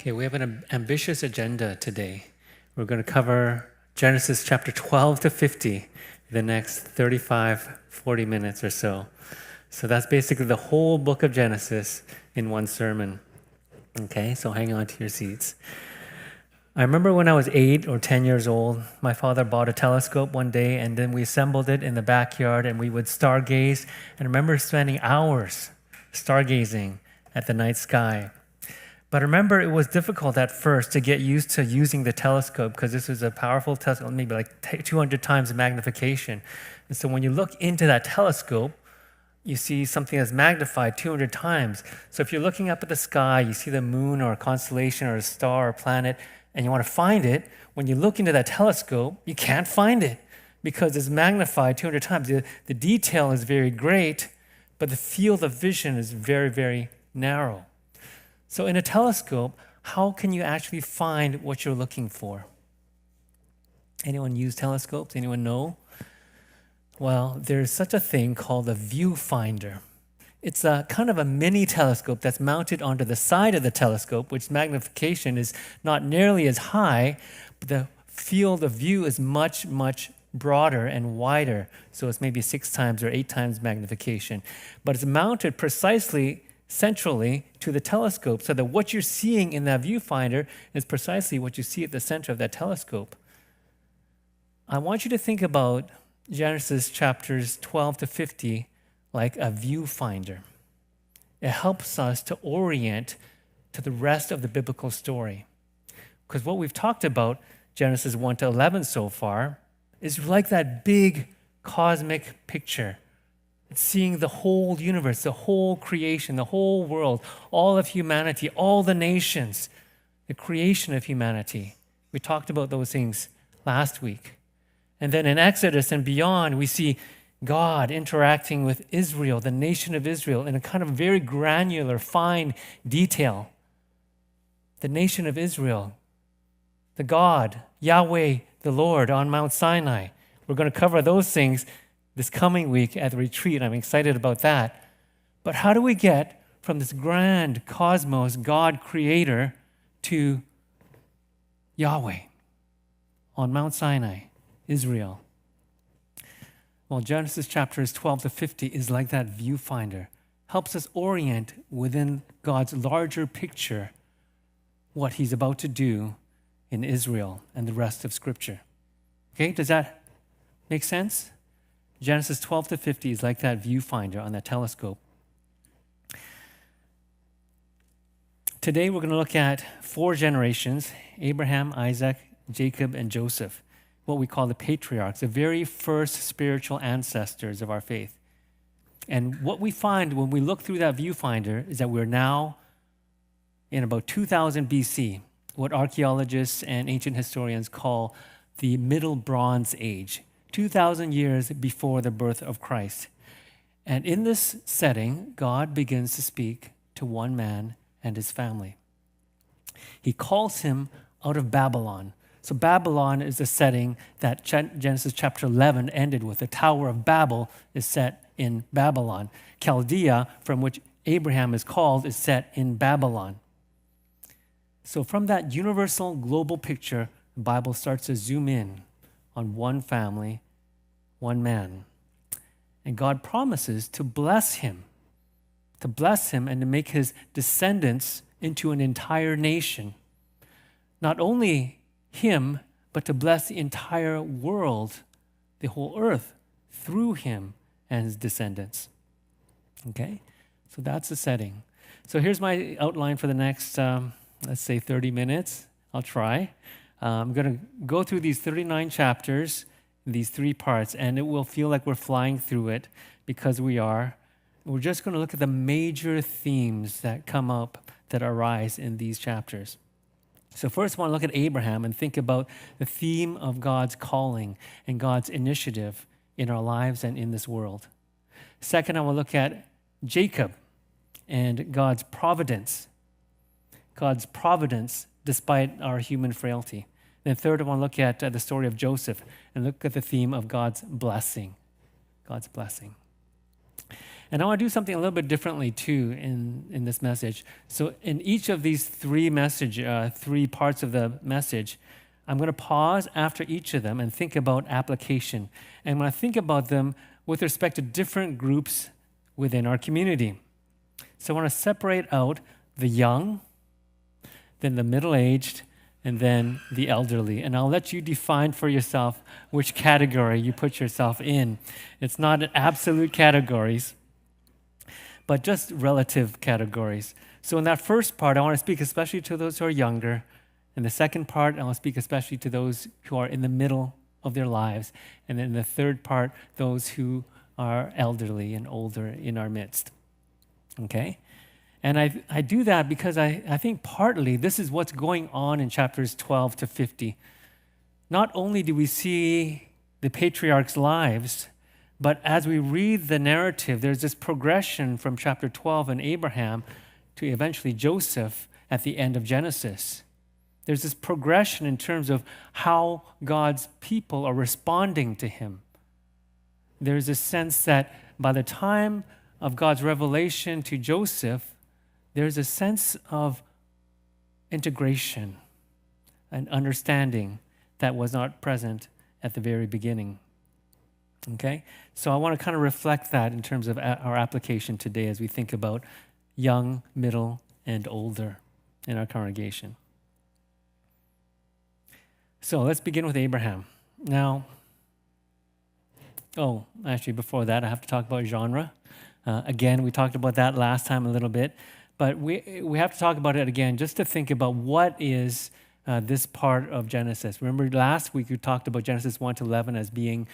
Okay, we have an ambitious agenda today. We're going to cover Genesis chapter 12 to 50 the next 35, 40 minutes or so. So that's basically the whole book of Genesis in one sermon. Okay, so hang on to your seats. I remember when I was 8 or 10 years old, my father bought a telescope one day and then we assembled it in the backyard and we would stargaze. And I remember spending hours stargazing at the night sky. But I remember it was difficult at first to get used to using the telescope because this was a powerful telescope, maybe like 200 times the magnification. And so when you look into that telescope, you see something that's magnified 200 times. So if you're looking up at the sky, you see the moon or a constellation or a star or planet, and you want to find it, when you look into that telescope, you can't find it because it's magnified 200 times. The detail is very great, but the field of vision is very, very narrow. So in a telescope, how can you actually find what you're looking for? Anyone use telescopes? Anyone know? Well, there's such a thing called a viewfinder. It's a kind of a mini telescope that's mounted onto the side of the telescope, which magnification is not nearly as high, but the field of view is much, much broader and wider. So it's maybe 6 times or 8 times magnification. But it's mounted precisely centrally to the telescope so that what you're seeing in that viewfinder is precisely what you see at the center of that telescope. I want you to think about Genesis chapters 12 to 50 like a viewfinder. It helps us to orient to the rest of the biblical story. Because what we've talked about, Genesis 1 to 11 so far, is like that big cosmic picture. It's seeing the whole universe, the whole creation, the whole world, all of humanity, all the nations, the creation of humanity. We talked about those things last week. And then in Exodus and beyond, we see God interacting with Israel, the nation of Israel, in a kind of very granular, fine detail. The nation of Israel, the God, Yahweh, the Lord on Mount Sinai. We're going to cover those things this coming week at the retreat. I'm excited about that. But how do we get from this grand cosmos, God creator, to Yahweh on Mount Sinai, Israel? Well, Genesis chapters 12 to 50 is like that viewfinder. Helps us orient within God's larger picture what he's about to do in Israel and the rest of Scripture. Okay, does that make sense? Genesis 12 to 50 is like that viewfinder on that telescope. Today we're going to look at 4 generations, Abraham, Isaac, Jacob, and Joseph, what we call the patriarchs, the very first spiritual ancestors of our faith. And what we find when we look through that viewfinder is that we're now in about 2000 BC, what archaeologists and ancient historians call the Middle Bronze Age. 2,000 years before the birth of Christ. And in this setting, God begins to speak to one man and his family. He calls him out of Babylon. So Babylon is the setting that Genesis chapter 11 ended with. The Tower of Babel is set in Babylon. Chaldea, from which Abraham is called, is set in Babylon. So from that universal global picture, the Bible starts to zoom in on one family, one man. And God promises to bless him and to make his descendants into an entire nation. Not only him, but to bless the entire world, the whole earth, through him and his descendants. Okay? So that's the setting. So here's my outline for the next, let's say 30 minutes. I'll try. I'm going to go through these 39 chapters, these 3 parts, and it will feel like we're flying through it because we are. We're just going to look at the major themes that come up, that arise in these chapters. So first, I want to look at Abraham and think about the theme of God's calling and God's initiative in our lives and in this world. Second, I want to look at Jacob and God's providence. God's providence despite our human frailty. Then third, I want to look at the story of Joseph and look at the theme of God's blessing. God's blessing. And I want to do something a little bit differently too in this message. So in each of these three parts of the message, I'm going to pause after each of them and think about application. And when I think about them with respect to different groups within our community. So I want to separate out the young, then the middle-aged, and then the elderly. And I'll let you define for yourself which category you put yourself in. It's not absolute categories, but just relative categories. So in that first part, I want to speak especially to those who are younger. In the second part, I want to speak especially to those who are in the middle of their lives. And then in the third part, those who are elderly and older in our midst. Okay? And I do that because I think partly this is what's going on in chapters 12 to 50. Not only do we see the patriarchs' lives, but as we read the narrative, there's this progression from chapter 12 and Abraham to eventually Joseph at the end of Genesis. There's this progression in terms of how God's people are responding to him. There's a sense that by the time of God's revelation to Joseph, there's a sense of integration and understanding that was not present at the very beginning. Okay? So I want to kind of reflect that in terms of our application today as we think about young, middle, and older in our congregation. So let's begin with Abraham. Now, actually before that, I have to talk about genre. Again, we talked about that last time a little bit. But we have to talk about it again just to think about what is this part of Genesis. Remember last week we talked about Genesis 1 to 11 as being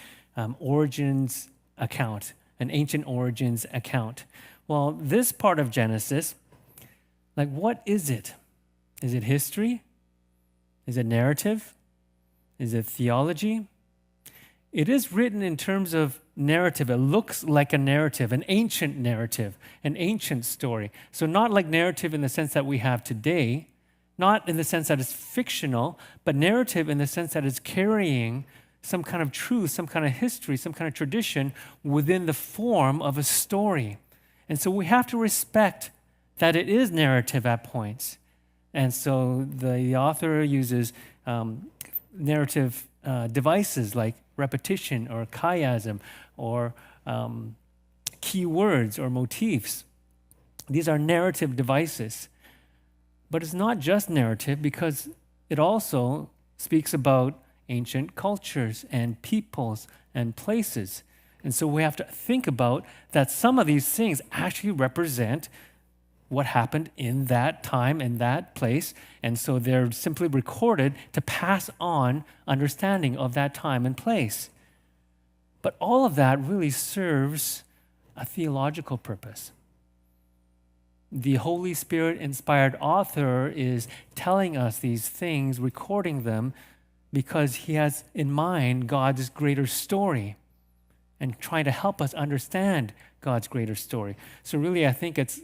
origins account, an ancient origins account. Well, this part of Genesis, like what is it? Is it history? Is it narrative? Is it theology? It is written in terms of narrative. It looks like a narrative, an ancient story. So not like narrative in the sense that we have today, not in the sense that it's fictional, but narrative in the sense that it's carrying some kind of truth, some kind of history, some kind of tradition within the form of a story. And so we have to respect that it is narrative at points. And so the author uses narrative devices like repetition or chiasm or key words or motifs. These are narrative devices. But it's not just narrative because it also speaks about ancient cultures and peoples and places. And so we have to think about that some of these things actually represent what happened in that time, in that place. And so they're simply recorded to pass on understanding of that time and place. But all of that really serves a theological purpose. The Holy Spirit-inspired author is telling us these things, recording them, because he has in mind God's greater story and trying to help us understand God's greater story. So really, I think it's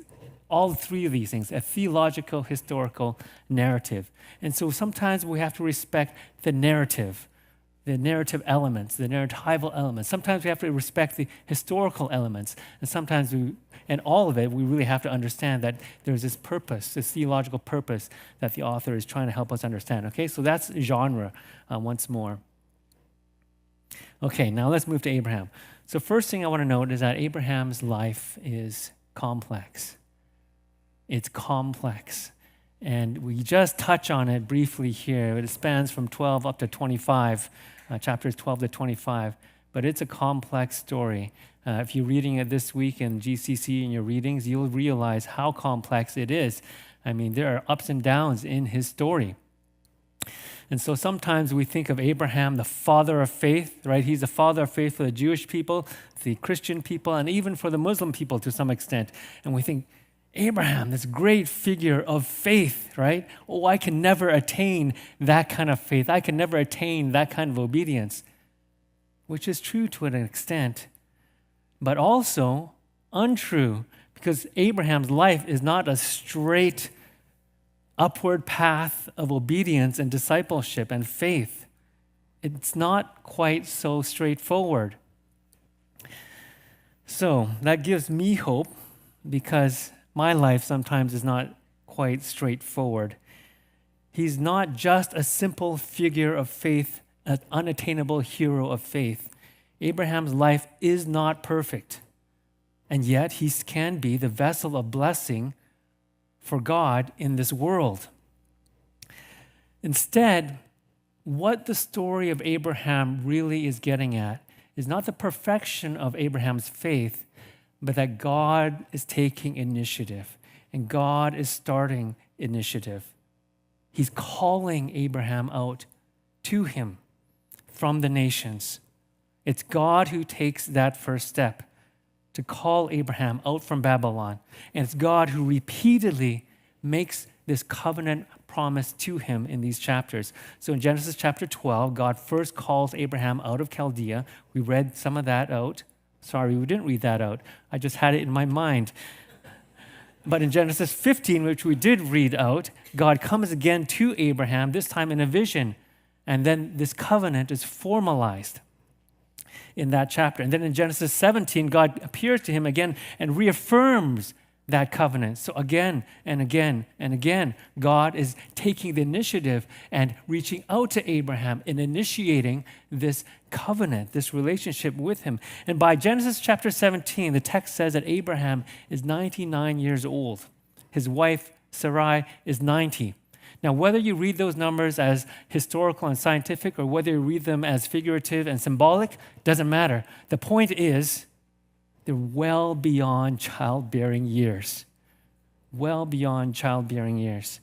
all three of these things, a theological, historical, narrative. And so sometimes we have to respect the narrative elements, the narratival elements. Sometimes we have to respect the historical elements. And sometimes and all of it, we really have to understand that there's this purpose, this theological purpose that the author is trying to help us understand. Okay, so that's genre once more. Okay, now let's move to Abraham. So first thing I want to note is that Abraham's life is complex. It's complex. And we just touch on it briefly here. It spans from 12 up to 25, chapters 12 to 25. But it's a complex story. If you're reading it this week in GCC in your readings, you'll realize how complex it is. I mean, there are ups and downs in his story. And so sometimes we think of Abraham, the father of faith, right? He's the father of faith for the Jewish people, the Christian people, and even for the Muslim people to some extent. And we think, Abraham, this great figure of faith, right? Oh, I can never attain that kind of faith. I can never attain that kind of obedience, which is true to an extent, but also untrue, because Abraham's life is not a straight upward path of obedience and discipleship and faith. It's not quite so straightforward. So that gives me hope because my life sometimes is not quite straightforward. He's not just a simple figure of faith, an unattainable hero of faith. Abraham's life is not perfect, and yet he can be the vessel of blessing for God in this world. Instead, what the story of Abraham really is getting at is not the perfection of Abraham's faith, but that God is taking initiative and God is starting initiative. He's calling Abraham out to him from the nations. It's God who takes that first step to call Abraham out from Babylon. And it's God who repeatedly makes this covenant promise to him in these chapters. So in Genesis chapter 12, God first calls Abraham out of Chaldea. We read some of that out. Sorry, we didn't read that out. I just had it in my mind. But in Genesis 15, which we did read out, God comes again to Abraham, this time in a vision. And then this covenant is formalized in that chapter. And then in Genesis 17, God appears to him again and reaffirms that covenant. So again and again and again, God is taking the initiative and reaching out to Abraham and initiating this covenant, this relationship with him. And by Genesis chapter 17, the text says that Abraham is 99 years old. His wife, Sarai, is 90. Now, whether you read those numbers as historical and scientific or whether you read them as figurative and symbolic, doesn't matter. The point is, they're well beyond childbearing years. Well beyond childbearing years.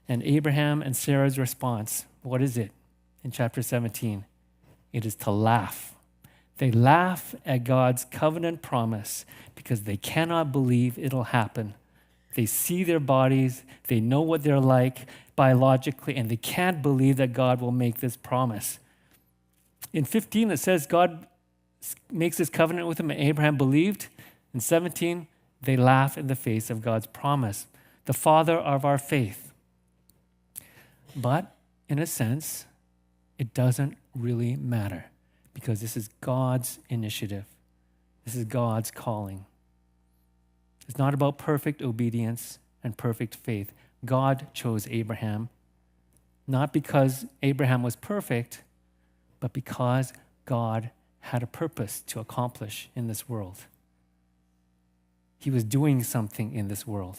And Abraham and Sarah's response, what is it in chapter 17? It is to laugh. They laugh at God's covenant promise because they cannot believe it'll happen. They see their bodies, they know what they're like biologically, and they can't believe that God will make this promise. In 15, it says God makes this covenant with him, and Abraham believed. In 17, they laugh in the face of God's promise, the father of our faith. But in a sense, it doesn't really matter because this is God's initiative. This is God's calling. It's not about perfect obedience and perfect faith. God chose Abraham, not because Abraham was perfect, but because God had a purpose to accomplish in this world. He was doing something in this world.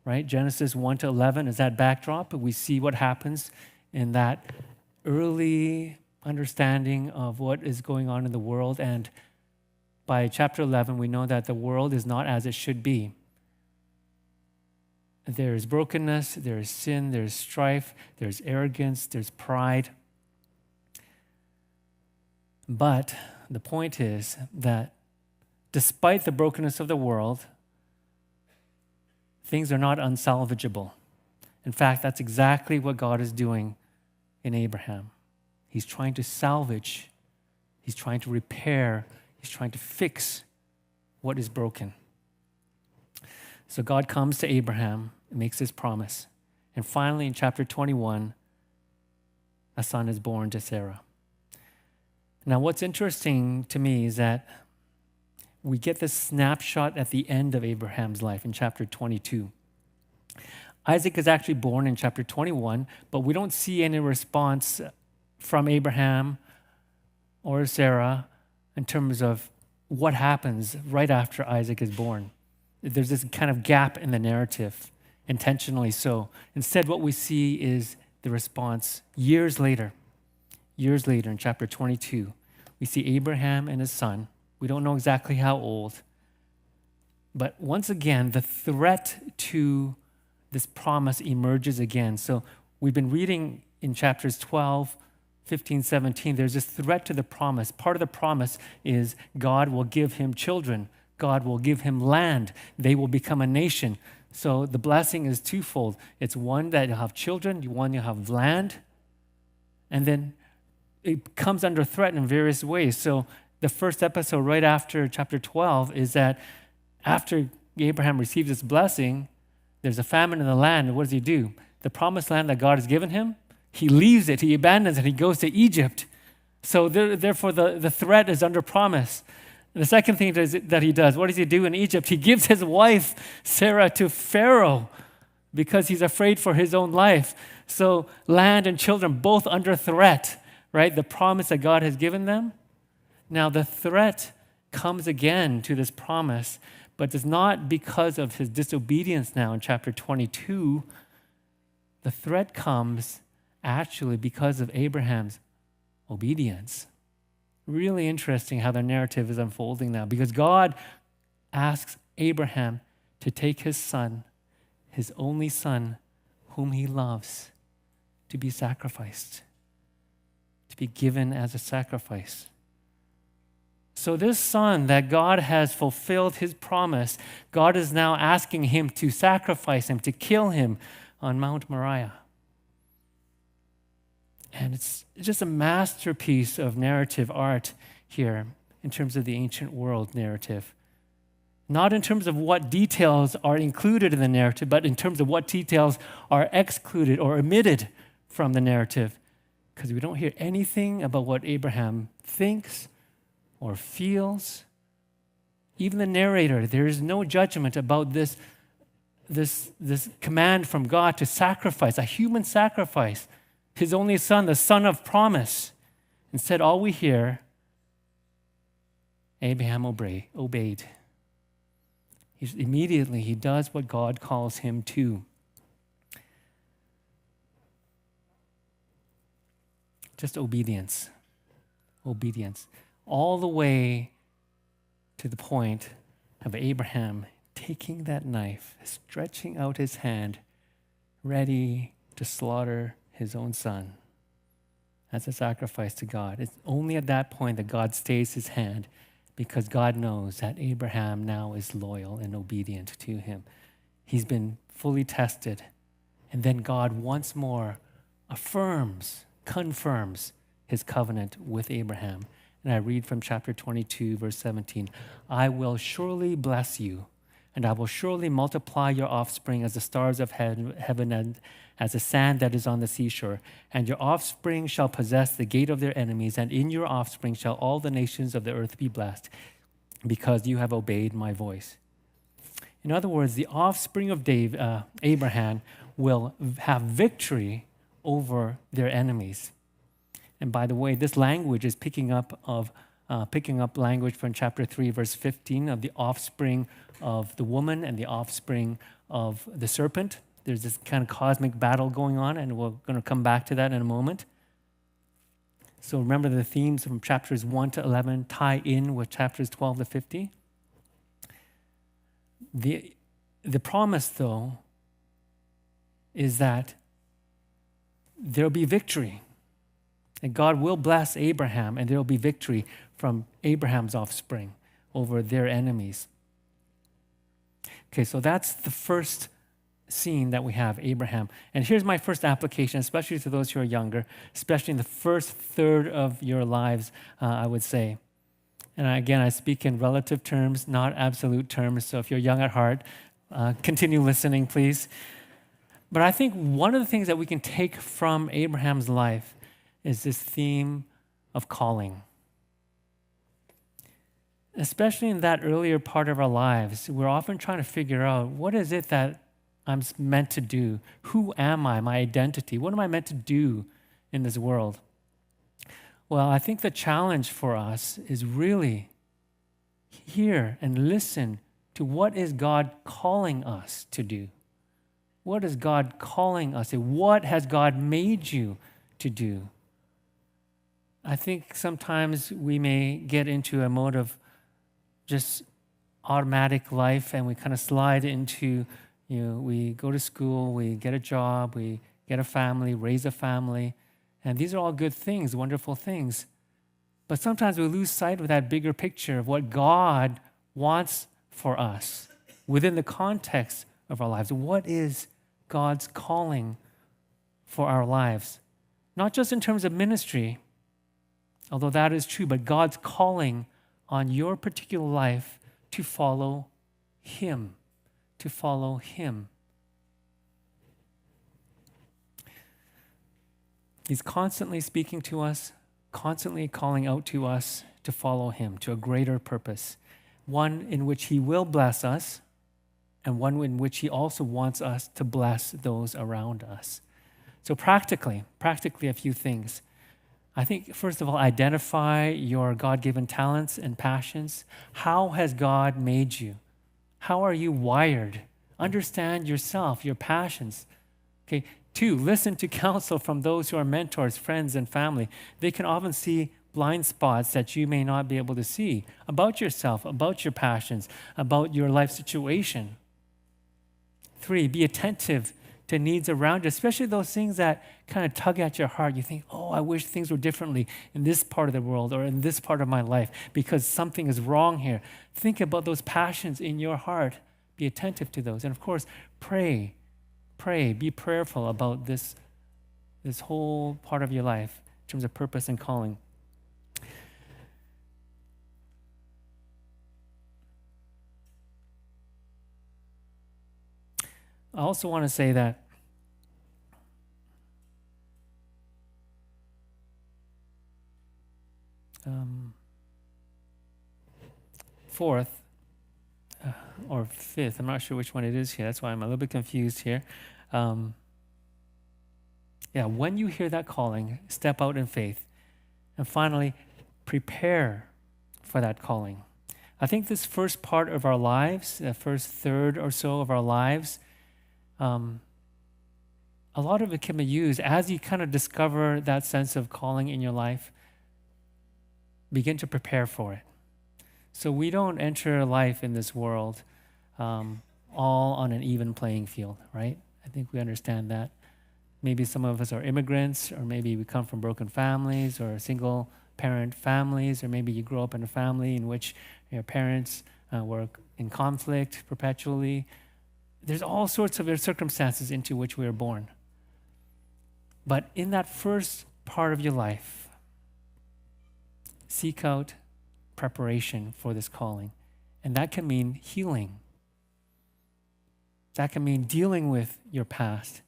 Right? Genesis 1 to 11 is that backdrop. We see what happens in that early understanding of what is going on in the world. And by chapter 11, we know that the world is not as it should be. There is brokenness, there is sin, there is strife, there's arrogance, there's pride. But the point is that despite the brokenness of the world, things are not unsalvageable. In fact, that's exactly what God is doing in Abraham. He's trying to salvage, he's trying to repair, he's trying to fix what is broken. So God comes to Abraham and makes this promise. And finally, in chapter 21, a son is born to Sarah. Now, what's interesting to me is that we get this snapshot at the end of Abraham's life in chapter 22. Isaac is actually born in chapter 21, but we don't see any response from Abraham or Sarah in terms of what happens right after Isaac is born. There's this kind of gap in the narrative, intentionally so. Instead, what we see is the response years later in chapter 22. We see Abraham and his son. We don't know exactly how old. But once again, the threat to this promise emerges again. So we've been reading in chapters 12, 15, 17, there's this threat to the promise. Part of the promise is God will give him children. God will give him land. They will become a nation. So the blessing is twofold. It's one that you'll have children, one you'll have land, and then it comes under threat in various ways. So the first episode right after chapter 12 is that after Abraham receives this blessing, there's a famine in the land. And what does he do? The promised land that God has given him, he leaves it, he abandons it, he goes to Egypt. So therefore, the threat is under promise. The second thing that he does, what does he do in Egypt? He gives his wife, Sarah, to Pharaoh because he's afraid for his own life. So land and children both under threat, right? The promise that God has given them. Now the threat comes again to this promise, but it's not because of his disobedience now in chapter 22. The threat comes actually because of Abraham's obedience. Really interesting how the narrative is unfolding now, because God asks Abraham to take his son, his only son, whom he loves, to be sacrificed, to be given as a sacrifice. So this son that God has fulfilled his promise, God is now asking him to sacrifice him, to kill him on Mount Moriah. And it's just a masterpiece of narrative art here in terms of the ancient world narrative. Not in terms of what details are included in the narrative, but in terms of what details are excluded or omitted from the narrative. Because we don't hear anything about what Abraham thinks or feels. Even the narrator, there is no judgment about this command from God to sacrifice, a human sacrifice, his only son, the son of promise. Instead, all we hear, Abraham obeyed. Immediately, he does what God calls him to. Just obedience. Obedience. All the way to the point of Abraham taking that knife, stretching out his hand, ready to slaughter his own son as a sacrifice to God. It's only at that point that God stays his hand, because God knows that Abraham now is loyal and obedient to him. He's been fully tested. And then God once more confirms his covenant with Abraham. And I read from chapter 22, verse 17, I will surely bless you, and I will surely multiply your offspring as the stars of heaven and as the sand that is on the seashore. And your offspring shall possess the gate of their enemies, and in your offspring shall all the nations of the earth be blessed, because you have obeyed my voice. In other words, the offspring of Abraham will have victory over their enemies. And by the way, this language is picking up language from chapter 3, verse 15, of the offspring of the woman and the offspring of the serpent. There's this kind of cosmic battle going on, and we're going to come back to that in a moment. So remember, the themes from chapters 1 to 11 tie in with chapters 12 to 50. The promise, though, is that there'll be victory. And God will bless Abraham, and there will be victory from Abraham's offspring over their enemies. Okay, so that's the first scene that we have, Abraham. And here's my first application, especially to those who are younger, especially in the first third of your lives, I would say. And again, I speak in relative terms, not absolute terms. So if you're young at heart, continue listening, please. But I think one of the things that we can take from Abraham's life is this theme of calling. Especially in that earlier part of our lives, we're often trying to figure out, what is it that I'm meant to do? Who am I? My identity? What am I meant to do in this world? Well, I think the challenge for us is really hear and listen to what is God calling us to do. What is God calling us to? What has God made you to do? I think sometimes we may get into a mode of just automatic life, and we kind of slide into, we go to school, we get a job, we get a family, raise a family, and these are all good things, wonderful things. But sometimes we lose sight of that bigger picture of what God wants for us within the context of our lives. What is God's calling for our lives? Not just in terms of ministry, although that is true, but God's calling on your particular life to follow Him, to follow Him. He's constantly speaking to us, constantly calling out to us to follow him to a greater purpose, one in which he will bless us, and one in which he also wants us to bless those around us. So practically a few things. I think, first of all, identify your God-given talents and passions. How has God made you? How are you wired? Understand yourself, your passions. Okay. 2, listen to counsel from those who are mentors, friends, and family. They can often see blind spots that you may not be able to see about yourself, about your passions, about your life situation. 3, be attentive to needs around you, especially those things that kind of tug at your heart. You think, oh, I wish things were differently in this part of the world or in this part of my life because something is wrong here. Think about those passions in your heart. Be attentive to those. And of course, pray, be prayerful about this whole part of your life in terms of purpose and calling. I also want to say that fourth or fifth, I'm not sure which one it is here. That's why I'm a little bit confused here. When you hear that calling, step out in faith. And finally, prepare for that calling. I think this first part of our lives, the first third or so of our lives, a lot of it can be used as you kind of discover that sense of calling in your life. Begin to prepare for it. So we don't enter life in this world all on an even playing field, right? I think we understand that. Maybe some of us are immigrants, or maybe we come from broken families or single parent families, or maybe you grew up in a family in which your parents were in conflict perpetually. There's all sorts of circumstances into which we are born. But in that first part of your life, seek out preparation for this calling. And that can mean healing. That can mean dealing with your past.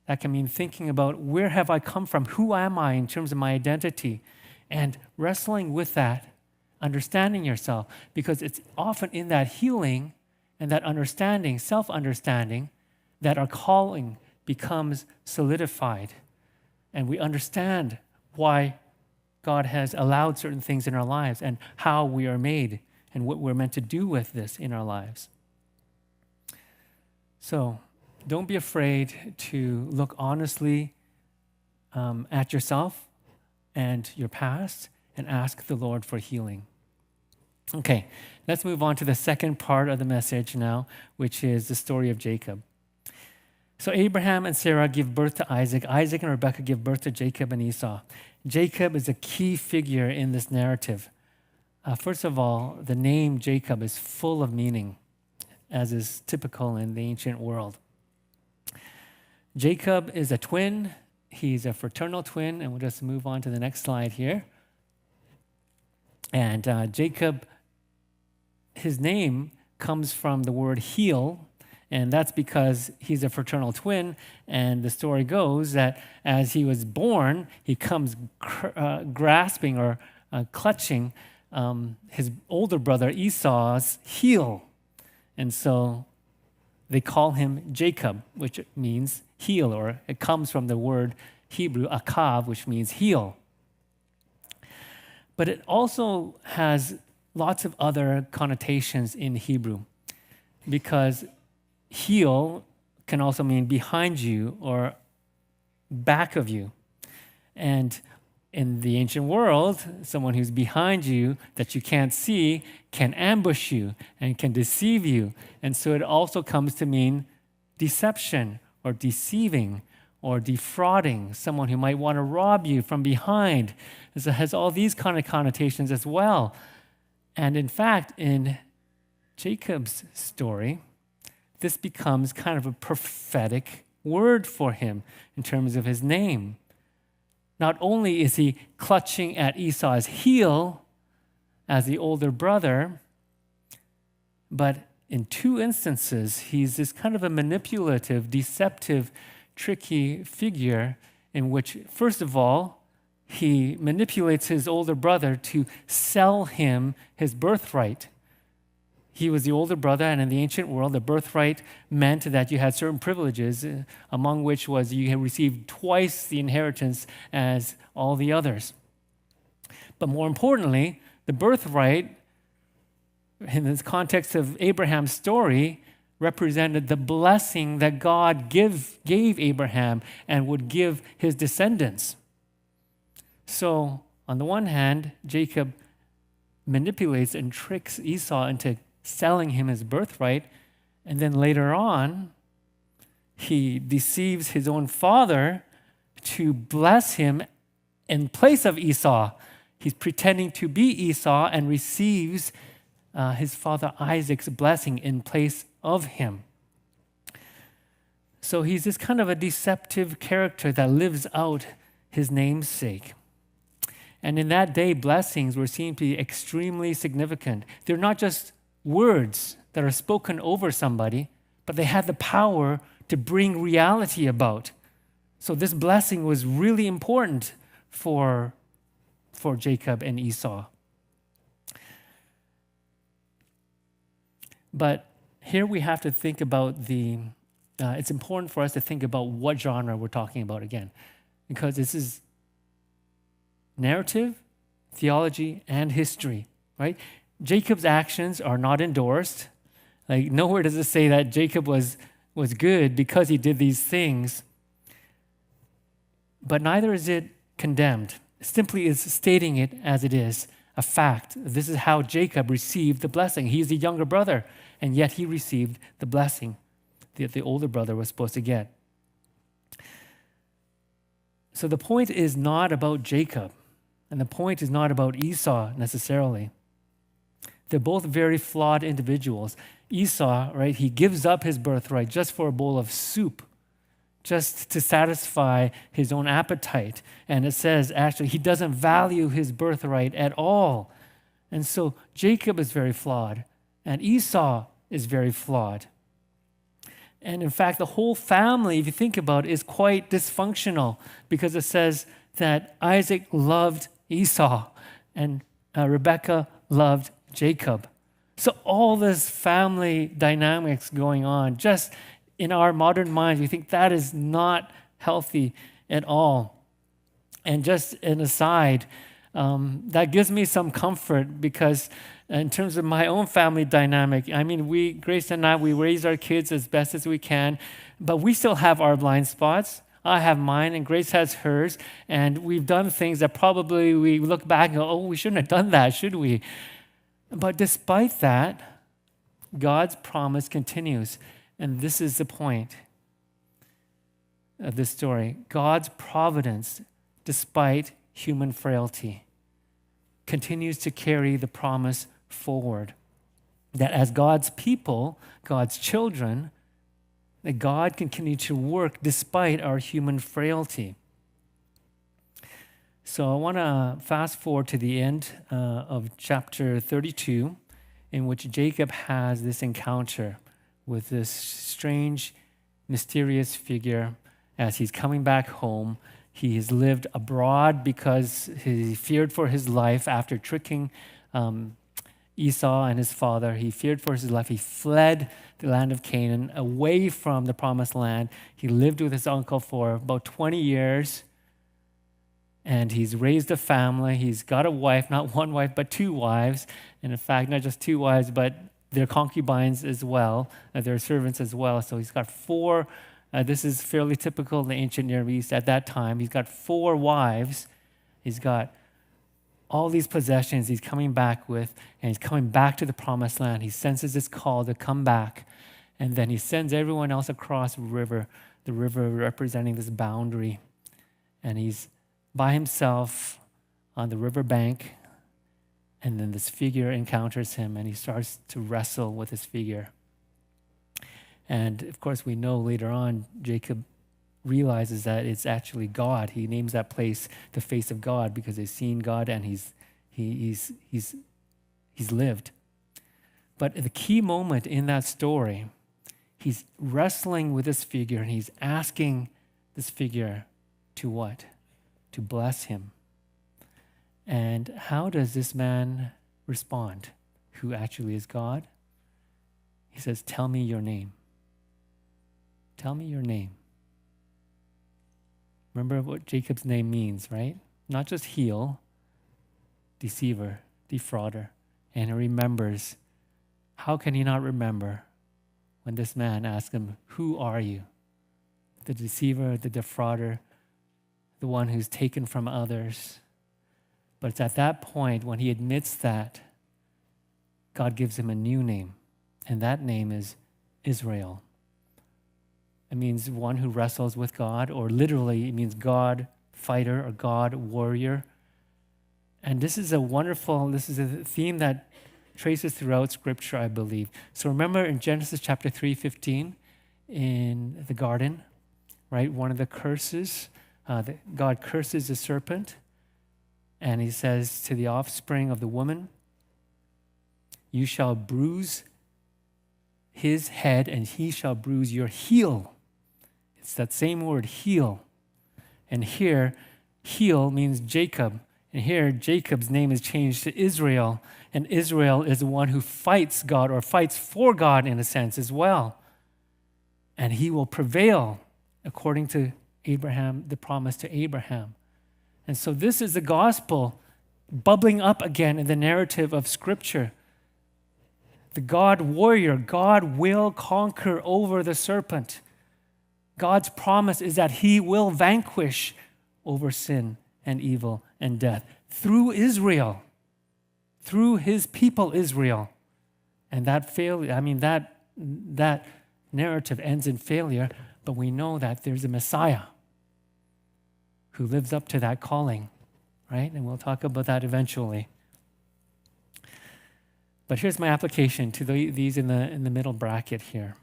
That can mean thinking about where have I come from? Who am I in terms of my identity? And wrestling with that, understanding yourself, because it's often in that healing and that understanding, self-understanding, that our calling becomes solidified. And we understand why God has allowed certain things in our lives and how we are made and what we're meant to do with this in our lives. So don't be afraid to look honestly at yourself and your past and ask the Lord for healing. Okay, let's move on to the second part of the message now, which is the story of Jacob. So Abraham and Sarah give birth to Isaac. Isaac and Rebekah give birth to Jacob and Esau. Jacob is a key figure in this narrative. First of all, the name Jacob is full of meaning, as is typical in the ancient world. Jacob is a twin. He's a fraternal twin, and we'll just move on to the next slide here. And Jacob, his name comes from the word heel, and that's because he's a fraternal twin. And the story goes that as he was born, he comes grasping or clutching his older brother Esau's heel. And so they call him Jacob, which means heel, or it comes from the word Hebrew, akav, which means heel. But it also has lots of other connotations in Hebrew, because heel can also mean behind you or back of you. And in the ancient world, someone who's behind you that you can't see can ambush you and can deceive you. And so it also comes to mean deception or deceiving or defrauding, someone who might want to rob you from behind. So it has all these kind of connotations as well. And in fact, in Jacob's story, this becomes kind of a prophetic word for him in terms of his name. Not only is he clutching at Esau's heel as the older brother, but in two instances, he's this kind of a manipulative, deceptive, tricky figure in which, first of all, he manipulates his older brother to sell him his birthright. He was the older brother, and in the ancient world, the birthright meant that you had certain privileges, among which was you had received twice the inheritance as all the others. But more importantly, the birthright, in this context of Abraham's story, represented the blessing that God gave Abraham and would give his descendants. So, on the one hand, Jacob manipulates and tricks Esau into selling him his birthright, and then later on, he deceives his own father to bless him in place of Esau. He's pretending to be Esau and receives his father Isaac's blessing in place of him. So he's this kind of a deceptive character that lives out his namesake. And in that day, blessings were seen to be extremely significant. They're not just words that are spoken over somebody, but they had the power to bring reality about. So this blessing was really important for Jacob and Esau. But here we have to think about it's important for us to think about what genre we're talking about again, because this is narrative, theology, and history, right? Jacob's actions are not endorsed. Like, nowhere does it say that Jacob was good because he did these things. But neither is it condemned. It simply is stating it as it is, a fact. This is how Jacob received the blessing. He's the younger brother, and yet he received the blessing that the older brother was supposed to get. So the point is not about Jacob, and the point is not about Esau necessarily. They're both very flawed individuals. Esau, right, he gives up his birthright just for a bowl of soup, just to satisfy his own appetite. And it says, actually, he doesn't value his birthright at all. And so Jacob is very flawed, and Esau is very flawed. And in fact, the whole family, if you think about it, is quite dysfunctional, because it says that Isaac loved Esau and Rebekah loved Jacob. So all this family dynamics going on, just in our modern minds, we think that is not healthy at all. And just an aside, that gives me some comfort, because in terms of my own family dynamic, I mean, Grace and I, we raise our kids as best as we can, but we still have our blind spots. I have mine, and Grace has hers, and we've done things that probably we look back and go, oh, we shouldn't have done that, should we? But despite that, God's promise continues, and this is the point of this story. God's providence, despite human frailty, continues to carry the promise forward. That as God's people, God's children, that God can continue to work despite our human frailty. So I want to fast forward to the end of chapter 32, in which Jacob has this encounter with this strange, mysterious figure as he's coming back home. He has lived abroad because he feared for his life after tricking Esau and his father. He feared for his life. He fled the land of Canaan, away from the promised land. He lived with his uncle for about 20 years, and he's raised a family. He's got a wife, not one wife, but two wives. And in fact, not just two wives, but their concubines as well, their servants as well. So he's got four. This is fairly typical in the ancient Near East at that time. He's got 4 wives. He's got all these possessions he's coming back with, and he's coming back to the promised land. He senses this call to come back, and then he sends everyone else across the river representing this boundary. And he's by himself on the river bank, and then this figure encounters him, and he starts to wrestle with this figure. And of course, we know later on, Jacob realizes that it's actually God. He names that place the face of God, because he's seen God and he's lived. But the key moment in that story, he's wrestling with this figure, and he's asking this figure to what? To bless him. And how does this man respond, who actually is God? He says, tell me your name. Tell me your name. Remember what Jacob's name means, right? Not just heel, deceiver, defrauder. And he remembers. How can he not remember when this man asks him, who are you? The deceiver, the defrauder, the one who's taken from others. But it's at that point when he admits that, God gives him a new name. And that name is Israel. It means one who wrestles with God, or literally it means God fighter or God warrior. And this is a theme that traces throughout Scripture, I believe. So remember in Genesis chapter 3:15, in the garden, right? One of the curses, God curses the serpent, and he says to the offspring of the woman, you shall bruise his head, and he shall bruise your heel. It's that same word, heel. And here, heel means Jacob. And here, Jacob's name is changed to Israel. And Israel is the one who fights God, or fights for God in a sense as well. And he will prevail according to Abraham, the promise to Abraham. And so this is the gospel bubbling up again in the narrative of Scripture. The God warrior, God will conquer over the serpent. God's promise is that he will vanquish over sin and evil and death through Israel, through his people Israel. And that narrative ends in failure, but we know that there's a Messiah who lives up to that calling, right? And we'll talk about that eventually. But here's my application to these in the middle bracket here.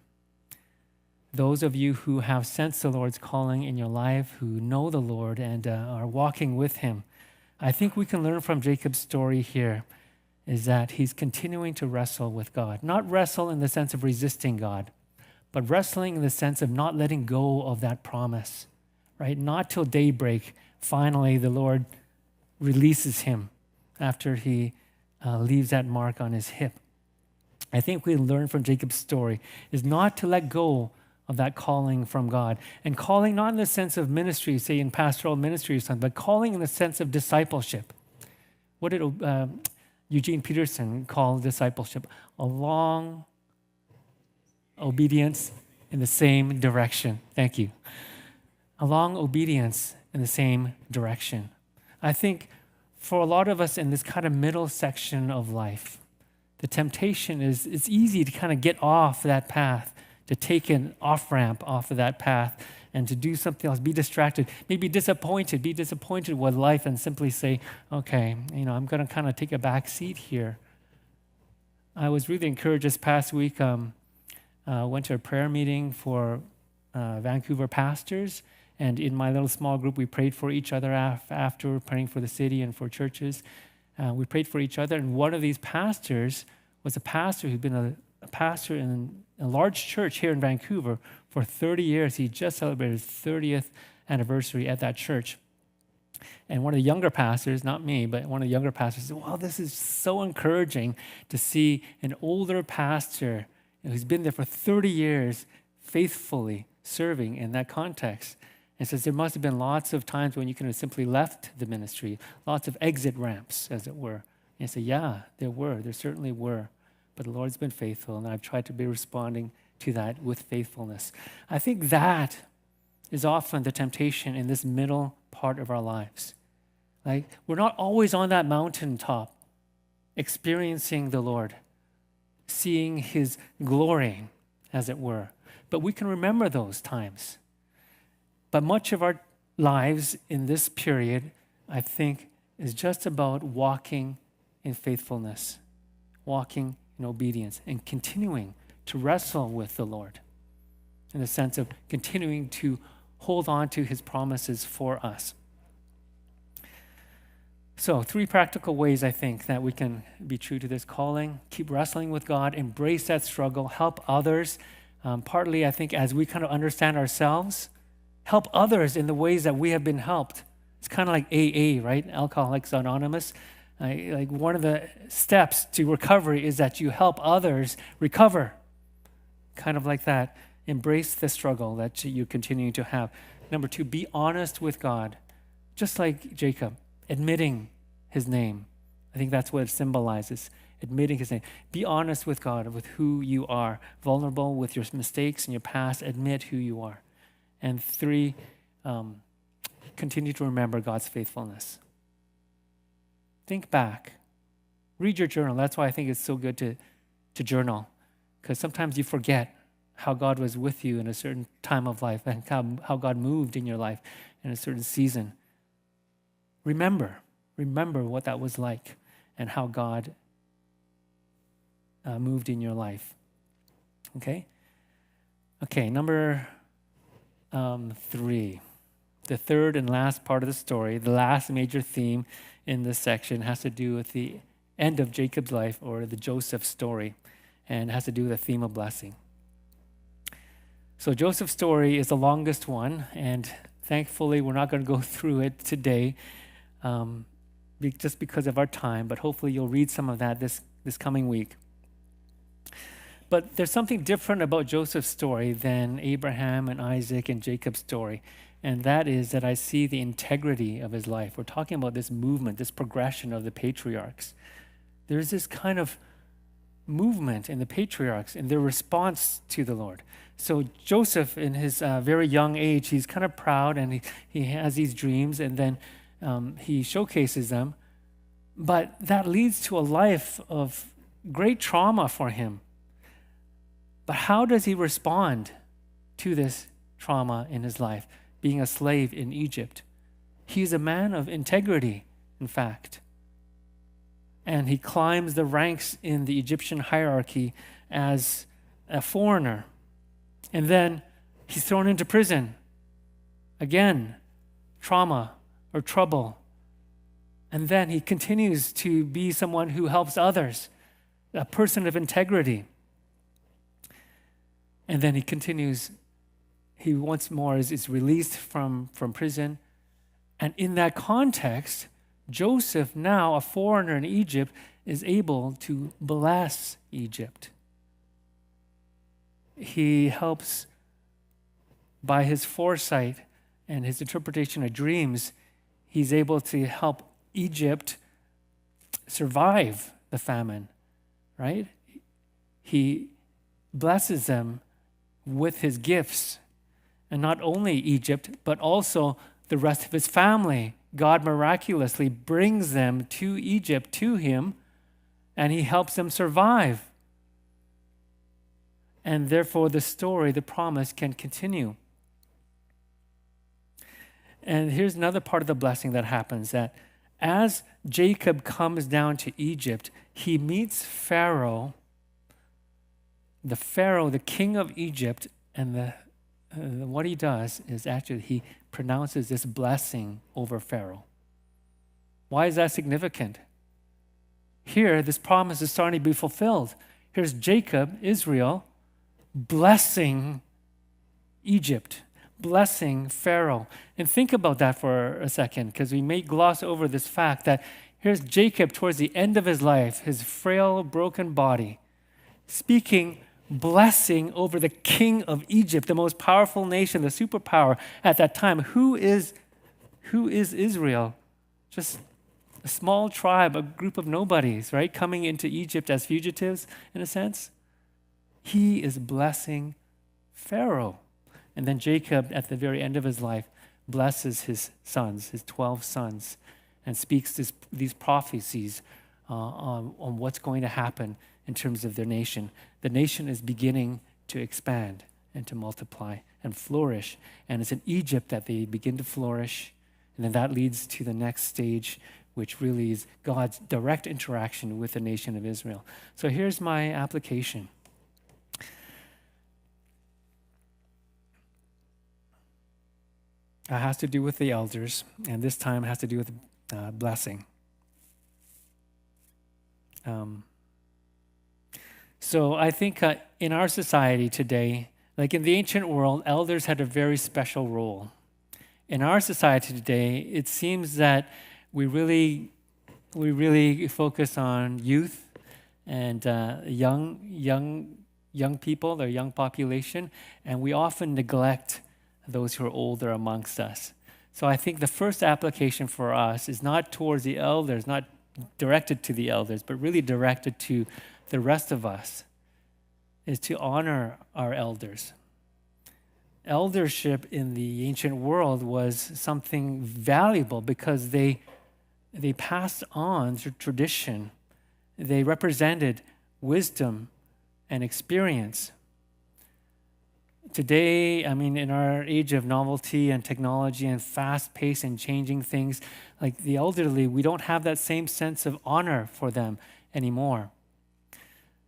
Those of you who have sensed the Lord's calling in your life, who know the Lord and are walking with him, I think we can learn from Jacob's story here is that he's continuing to wrestle with God. Not wrestle in the sense of resisting God, but wrestling in the sense of not letting go of that promise, right? Not till daybreak, finally the Lord releases him after he leaves that mark on his hip. I think we learn from Jacob's story is not to let go of that calling from God. And calling not in the sense of ministry, say in pastoral ministry or something, but calling in the sense of discipleship. What did Eugene Peterson call discipleship? A long obedience in the same direction. Thank you. A long obedience in the same direction. I think for a lot of us in this kind of middle section of life, the temptation is it's easy to kind of get off that path, to take an off-ramp off of that path and to do something else, be distracted, maybe be disappointed with life and simply say, okay, I'm going to kind of take a back seat here. I was really encouraged this past week. Went to a prayer meeting for Vancouver pastors, and in my little small group, we prayed for each other after, praying for the city and for churches. We prayed for each other, and one of these pastors was a pastor who'd been a pastor in a large church here in Vancouver for 30 years. He just celebrated his 30th anniversary at that church. And one of the younger pastors, not me, but one of the younger pastors said, wow, this is so encouraging to see an older pastor who's been there for 30 years faithfully serving in that context. And says there must have been lots of times when you could have simply left the ministry, lots of exit ramps, as it were. And I say, yeah, there certainly were. But the Lord's been faithful, and I've tried to be responding to that with faithfulness. I think that is often the temptation in this middle part of our lives. Like, we're not always on that mountaintop experiencing the Lord, seeing his glory, as it were. But we can remember those times. But much of our lives in this period, I think, is just about walking in faithfulness, walking in obedience, and continuing to wrestle with the Lord in the sense of continuing to hold on to his promises for us. So 3 practical ways, I think, that we can be true to this calling. Keep wrestling with God, embrace that struggle, help others. Partly, I think, as we kind of understand ourselves, help others in the ways that we have been helped It's kind of like AA, right? Alcoholics Anonymous. Like one of the steps to recovery is that you help others recover. Kind of like that. Embrace the struggle that you continue to have. Number 2, be honest with God. Just like Jacob, admitting his name. I think that's what it symbolizes, admitting his name. Be honest with God, with who you are. Vulnerable with your mistakes and your past. Admit who you are. And 3, continue to remember God's faithfulness. Think back. Read your journal. That's why I think it's so good to journal. Because sometimes you forget how God was with you in a certain time of life and how God moved in your life in a certain season. Remember what that was like and how God moved in your life. Okay? Okay, number 3. The third and last part of the story, the last major theme in this section has to do with the end of Jacob's life, or the Joseph story, and has to do with the theme of blessing. So Joseph's story is the longest one, and thankfully we're not going to go through it today just because of our time, but hopefully you'll read some of that this coming week. But there's something different about Joseph's story than Abraham and Isaac and Jacob's story, and that is that I see the integrity of his life. We're talking about this movement, this progression of the patriarchs. There's this kind of movement in the patriarchs in their response to the Lord. So Joseph, in his very young age, he's kind of proud, and he has these dreams, and then he showcases them. But that leads to a life of great trauma for him. But how does he respond to this trauma in his life, being a slave in Egypt? He's a man of integrity, in fact. And he climbs the ranks in the Egyptian hierarchy as a foreigner. And then he's thrown into prison. Again, trauma or trouble. And then he continues to be someone who helps others, a person of integrity. And then he continues, he once more is released from prison. And in that context, Joseph, now a foreigner in Egypt, is able to bless Egypt. He helps, by his foresight and his interpretation of dreams, he's able to help Egypt survive the famine, right? He blesses them with his gifts. And not only Egypt, but also the rest of his family. God miraculously brings them to Egypt, to him, and he helps them survive. And therefore the story, the promise, can continue. And here's another part of the blessing that happens, that as Jacob comes down to Egypt, he meets Pharaoh, the king of Egypt, and what he does is actually he pronounces this blessing over Pharaoh. Why is that significant? Here, this promise is starting to be fulfilled. Here's Jacob, Israel, blessing Egypt, blessing Pharaoh. And think about that for a second, because we may gloss over this fact that here's Jacob towards the end of his life, his frail, broken body, speaking blessing over the king of Egypt, the most powerful nation, the superpower at that time. Who is Israel? Just a small tribe, a group of nobodies, right? Coming into Egypt as fugitives, in a sense. He is blessing Pharaoh. And then Jacob, at the very end of his life, blesses his sons, his 12 sons, and speaks these prophecies on what's going to happen in terms of their nation. The nation is beginning to expand and to multiply and flourish. And it's in Egypt that they begin to flourish. And then that leads to the next stage, which really is God's direct interaction with the nation of Israel. So here's my application. It has to do with the elders, and this time it has to do with blessing. So I think in our society today, like in the ancient world, elders had a very special role in our society today, it seems that we really focus on youth and young people, their young population, and we often neglect those who are older amongst us. So I think the first application for us is not towards the elders, not directed to the elders, but really directed to the rest of us, is to honor our elders. Eldership in the ancient world was something valuable because they passed on through tradition. They represented wisdom and experience. Today, in our age of novelty and technology and fast-paced and changing things, like the elderly, we don't have that same sense of honor for them anymore.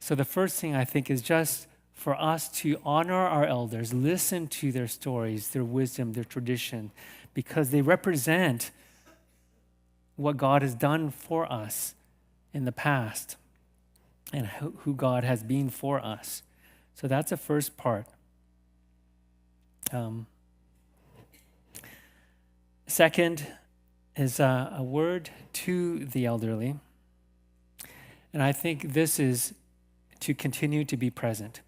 So the first thing I think is just for us to honor our elders, listen to their stories, their wisdom, their tradition, because they represent what God has done for us in the past and who God has been for us. So that's the first part. Second is a word to the elderly. And I think this is to continue to be present.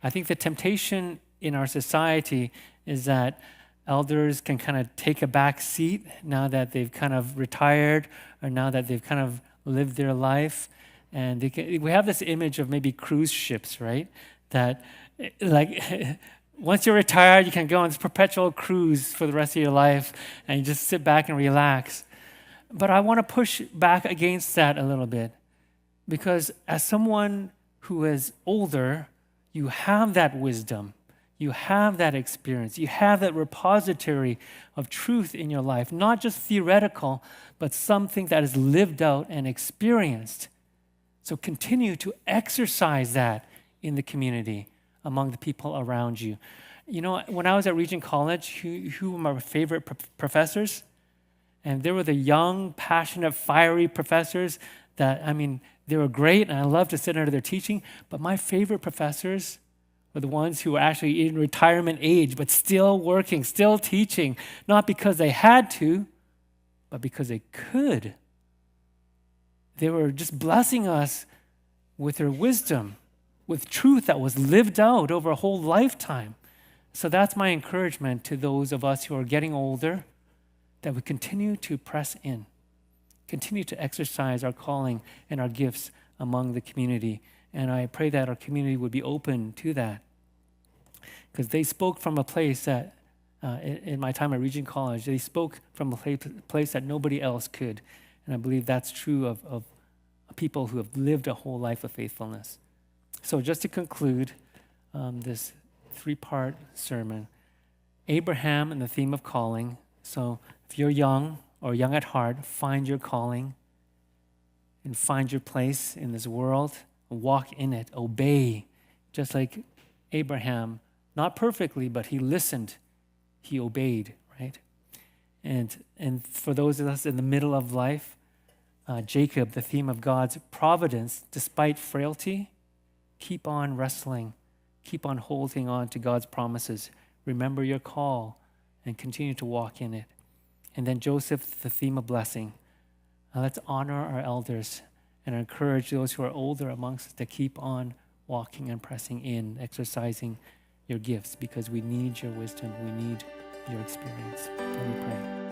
I think the temptation in our society is that elders can kind of take a back seat now that they've kind of retired or now that they've kind of lived their life. And we have this image of maybe cruise ships, right? That like once you're retired, you can go on this perpetual cruise for the rest of your life and you just sit back and relax. But I want to push back against that a little bit because as someone who is older, you have that wisdom, you have that experience, you have that repository of truth in your life, not just theoretical, but something that is lived out and experienced. So continue to exercise that in the community, among the people around you. You know, when I was at Regent College, who were my favorite professors? And they were the young, passionate, fiery professors that, they were great, and I loved to sit under their teaching. But my favorite professors were the ones who were actually in retirement age, but still working, still teaching, not because they had to, but because they could. They were just blessing us with their wisdom, with truth that was lived out over a whole lifetime. So that's my encouragement to those of us who are getting older, that we continue to press in, continue to exercise our calling and our gifts among the community. And I pray that our community would be open to that. Because they spoke from a place that, in my time at Regent College, they spoke from a place that nobody else could. And I believe that's true of people who have lived a whole life of faithfulness. So just to conclude this 3-part sermon, Abraham and the theme of calling. So if you're young or young at heart, find your calling and find your place in this world. Walk in it, obey, just like Abraham, not perfectly, but he listened, he obeyed, right? And for those of us in the middle of life, Jacob, the theme of God's providence, despite frailty, keep on wrestling, keep on holding on to God's promises. Remember your call and continue to walk in it. And then Joseph, the theme of blessing. Let's honor our elders and encourage those who are older amongst us to keep on walking and pressing in, exercising your gifts, because we need your wisdom, we need your experience. Let me pray.